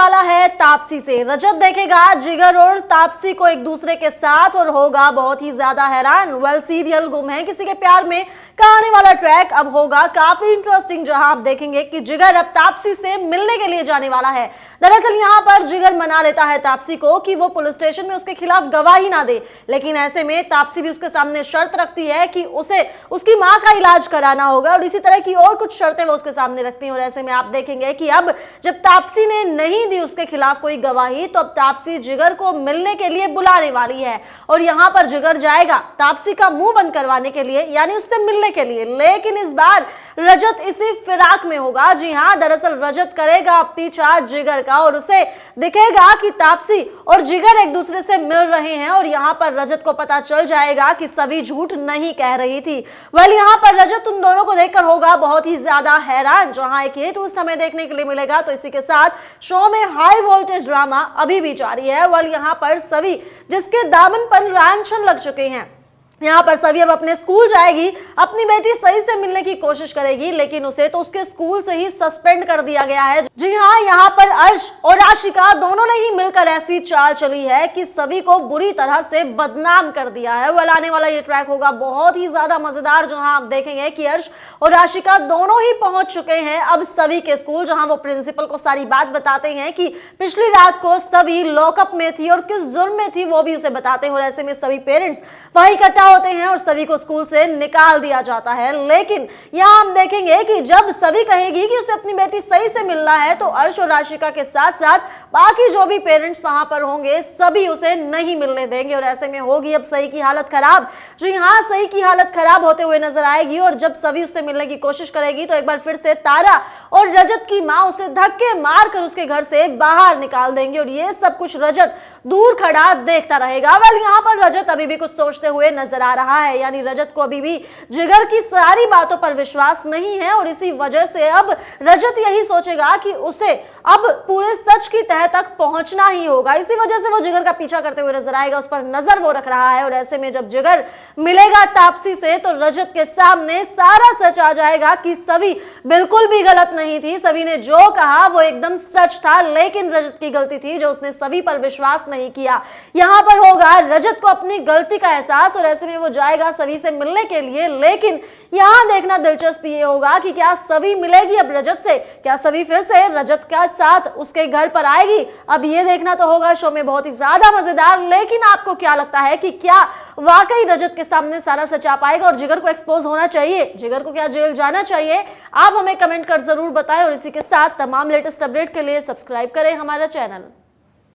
वाला है तापसी से। रजत देखेगा जिगर और तापसी को एक दूसरे के साथ और होगा बहुत ही ज्यादा हैरान। सीरियल गुम है किसी के प्यार में का आने वाला ट्रैक अब होगा काफी इंटरेस्टिंग, जहां आप देखेंगे कि जिगर अब तापसी से मिलने के लिए जाने वाला है। दरअसल यहां पर जिगर मना लेता है तापसी को कि वो पुलिस स्टेशन में उसके खिलाफ गवाही ना दे, लेकिन ऐसे में तापसी भी उसके सामने शर्त रखती है कि उसे उसकी मां का इलाज कराना होगा और इसी तरह की और कुछ शर्तें वो उसके सामने रखती हैं। और ऐसे में आप देखेंगे कि अब जब तापसी ने नहीं दी उसके खिलाफ कोई गवाही, तो अब तापसी जिगर को मिलने के लिए बुलाने वाली है और यहां पर जिगर जाएगा तापसी का मुंह बंद करवाने के लिए, यानी उससे मिलने के लिए। लेकिन इस बार रजत इसी फिराक में होगा। जी हां, दरअसल रजत करेगा पीछा जिगर का और उसे दिखेगा कि तापसी और जिगर एक दूसरे से मिल रहे हैं और यहां पर रजत को पता चल जाएगा कि सभी झूठ नहीं कह रही थी। यहां पर रजत उन दोनों को देखकर होगा बहुत ही ज्यादा हैरान, जहां एक ये ट्विस्ट हमें देखने के लिए मिलेगा। तो इसी के साथ शो में हाई वोल्टेज ड्रामा अभी भी जारी है। यहां पर सभी जिसके दामन पर लांछन लग चुके हैं, यहाँ पर सभी अब अपने स्कूल जाएगी, अपनी बेटी सही से मिलने की कोशिश करेगी, लेकिन उसे तो उसके स्कूल से ही सस्पेंड कर दिया गया है। जी हाँ, यहाँ पर अर्श और आशिका दोनों ने ही मिलकर ऐसी चाल चली है कि सभी को बुरी तरह से बदनाम कर दिया है। आने वाला ये ट्रैक होगा बहुत ही ज्यादा मजेदार, जहां आप देखेंगे कि अर्श और आशिका दोनों ही पहुंच चुके हैं अब सभी के स्कूल, जहां वो प्रिंसिपल को सारी बात बताते हैं कि पिछली रात को सभी लॉकअप में थी और किस जुर्म में थी वो भी उसे बताते हैं। और ऐसे में सभी पेरेंट्स वहीं इकट्ठा होते हैं और सभी को स्कूल से निकाल दिया जाता है। लेकिन यहां हम देखेंगे कि जब सभी कहेगी कि उसे अपनी बेटी सही से मिलना है, तो अर्श और आशिका के साथ साथ बाकी जो भी पेरेंट्स वहां पर होंगे सभी उसे नहीं मिलने देंगे और ऐसे में होगी अब सही की हालत खराब। जी हां, सही की हालत खराब होते हुए नजर आएगी और जब सभी उससे मिलने की कोशिश करेगी तो एक बार फिर से तारा और रजत की मां उसे धक्के मारकर उसके घर से बाहर निकाल देंगे और ये सब कुछ रजत दूर खड़ा देखता रहेगा। यहां पर रजत अभी भी कुछ सोचते हुए नजर आ रहा है, यानी रजत को अभी भी जिगर की सारी बातों पर विश्वास नहीं है और इसी वजह से अब रजत यही सोचेगा कि उसे अब पूरे सच की तह तक पहुंचना ही होगा। इसी वजह से वो जिगर का पीछा करते हुए नजर आएगा, उस पर नजर वो रख रहा है और ऐसे में जब जिगर मिलेगा तापसी से तो रजत के सामने सारा सच आ जाएगा कि सभी बिल्कुल भी गलत नहीं थी। सभी ने जो कहा वो एकदम सच था, लेकिन रजत की गलती थी जो उसने सभी पर विश्वास नहीं किया। यहां पर होगा रजत को अपनी गलती का एहसास और ऐसे में वो जाएगा सभी से मिलने के लिए। लेकिन यहां देखना दिलचस्प ये होगा कि क्या सभी मिलेगी अब रजत से, क्या सभी फिर से रजत के साथ उसके घर पर आएगी, अब ये देखना तो होगा शो में बहुत ही ज्यादा मजेदार। लेकिन आपको क्या लगता है कि क्या वाकई रजत के सामने सारा सच आ पाएगा और जिगर को एक्सपोज होना चाहिए, जिगर को क्या जेल जाना चाहिए? आप हमें कमेंट कर जरूर बताएं और इसी के साथ तमाम लेटेस्ट अपडेट के लिए सब्सक्राइब करें हमारा चैनल।